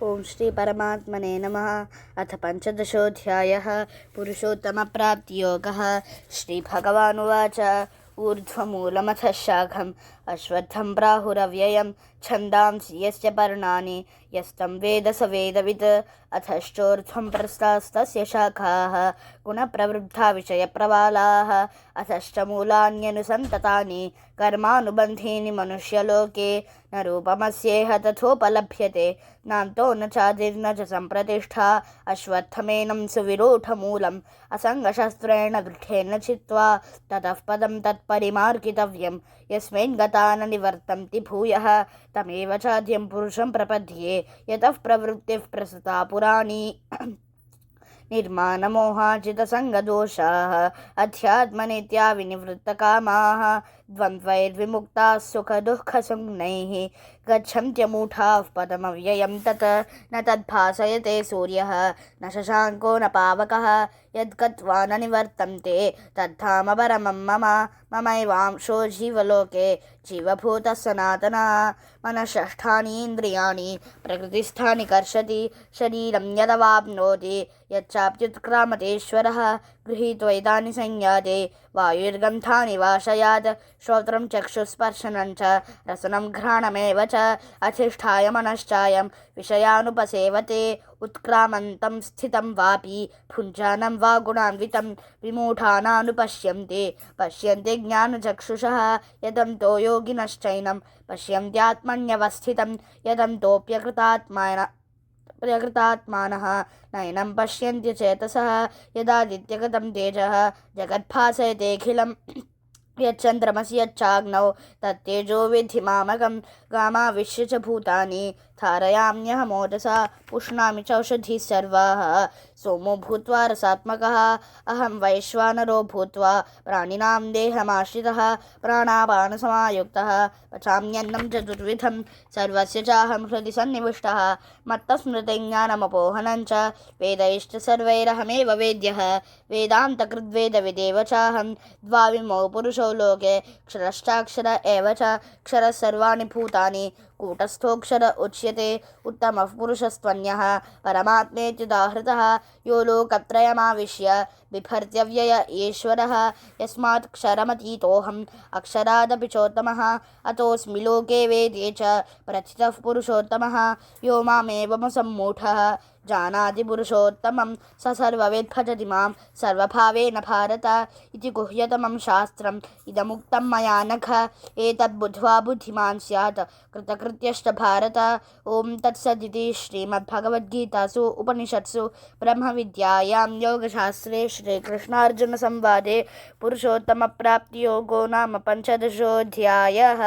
ओं श्री परमात्मने नमः। अथ पंचदशोऽध्यायः। पुरुषोत्तमप्राप्तियोगः। श्रीभगवानुवाच ऊर्ध्वमूलमथ शाखम् अश्वत्थं प्राहुरव्ययं छन्दांसि यस्य पर्णानि यस्तं वेद स वेदवित् अथश्चोर्ध्वं प्रस्थास्तस्य शाखाः गुणप्रवृद्धा विषयप्रवालाः अथश्च मूलान्यनुसन्ततानि कर्मानुबन्धीनि मनुष्यलोके न रूपमस्येह तथोपलभ्यते नान्तो न चादिर्न च सम्प्रतिष्ठा अश्वत्थमेनं सुविरूढमूलम् असङ्गशस्त्रेण दृढेन चित्वा ततः पदं तत्परिमार्गितव्यं यस्मिन् गता न निवर्तन्ति भूयः तमेव चाद्यं पुरुषं प्रपद्ये यतः प्रवृत्तिः प्रसृता पुराणी निर्माणमोहाजितसङ्गदोषाः अध्यात्मनित्या विनिवृत्तकामाः द्वन्द्वैर्विमुक्ताः सुखदुःखसंज्ञैः गच्छन्त्यमूढाः पदमव्ययं तत् न तद्भासयते सूर्यः न शशाङ्को न पावकः यद्गत्वा न निवर्तन्ते तद्धाम परमं मम ममैवांशो जीवलोके जीवभूतः सनातनः मनःषष्ठानि इन्द्रियाणि प्रकृतिस्थानि कर्षति शरीरं यदवाप्नोति यच्चाप्युत्क्रामतेश्वरः गृहीत्वैतानि संयाते वायुर्गन्धानि वाशयात् श्रोत्रं चक्षुस्पर्शनं च रसनं घ्राणमेव च अधिष्ठाय मनश्चायं विषयानुपसेवते उत्क्रामन्तं स्थितं वापि भुञ्जानं वा गुणान्वितं विमूढानानुपश्यन्ते पश्यन्ते ज्ञानचक्षुषः यदन्तो योगिनश्चैनं पश्यन्त्यात्मन्यवस्थितं यदन्तोऽप्यकृतात्मानः नैनं पश्यन्ति चेतसः यदादित्यगतं तेजः जगद्भासयतेऽखिलं यच्चन्द्रमसि यच्चाग्नौ तत्तेजो विद्धि मामकं गामाविश्य च भूतानि धारयाम्यहमोजसा पुष्णामि चौषधीः सर्वाः सोमो भूत्वा रसात्मकः अहं वैश्वानरो भूत्वा प्राणिनां देहमाश्रितः प्राणापानसमायुक्तः पचाम्यन्नं चतुर्विधं सर्वस्य चाहं हृदि सन्निविष्टः मत्तस्मृतिज्ञानमपोहनं च वेदैश्च सर्वैरहमेव वेद्यः वेदान्तकृद्वेदविदेव चाहं द्वाविमौ पुरुषौ लोके क्षरश्चाक्षर एव च क्षरः सर्वाणि भूतानि कूटस्थोऽक्षर उच्यते उत्तमः पुरुषस्त्वन्यः परमात्मेत्युदाहृतः यो लोकत्रयमाविश्य बिभर्त्यव्यय ईश्वरः यस्मात् क्षरमतीतोऽहम् अक्षरादपि चोत्तमः अतोऽस्मि लोके वेदे च प्रथितः पुरुषोत्तमः यो मामेवमसम्मूढः जानाति पुरुषोत्तमं स सर्वविद् भजति मां सर्वभावेन भारत इति गुह्यतमं शास्त्रम् इदमुक्तं मया नघ एतद्बुद्ध्वा बुद्धिमान् स्यात् कृतकृत्यश्च भारत ओं तत्सदिति श्रीमद्भगवद्गीतासु उपनिषत्सु ब्रह्मविद्यायां योगशास्त्रे श्रीकृष्णार्जुनसंवादे पुरुषोत्तमप्राप्तियोगो नाम 15ोऽध्यायः।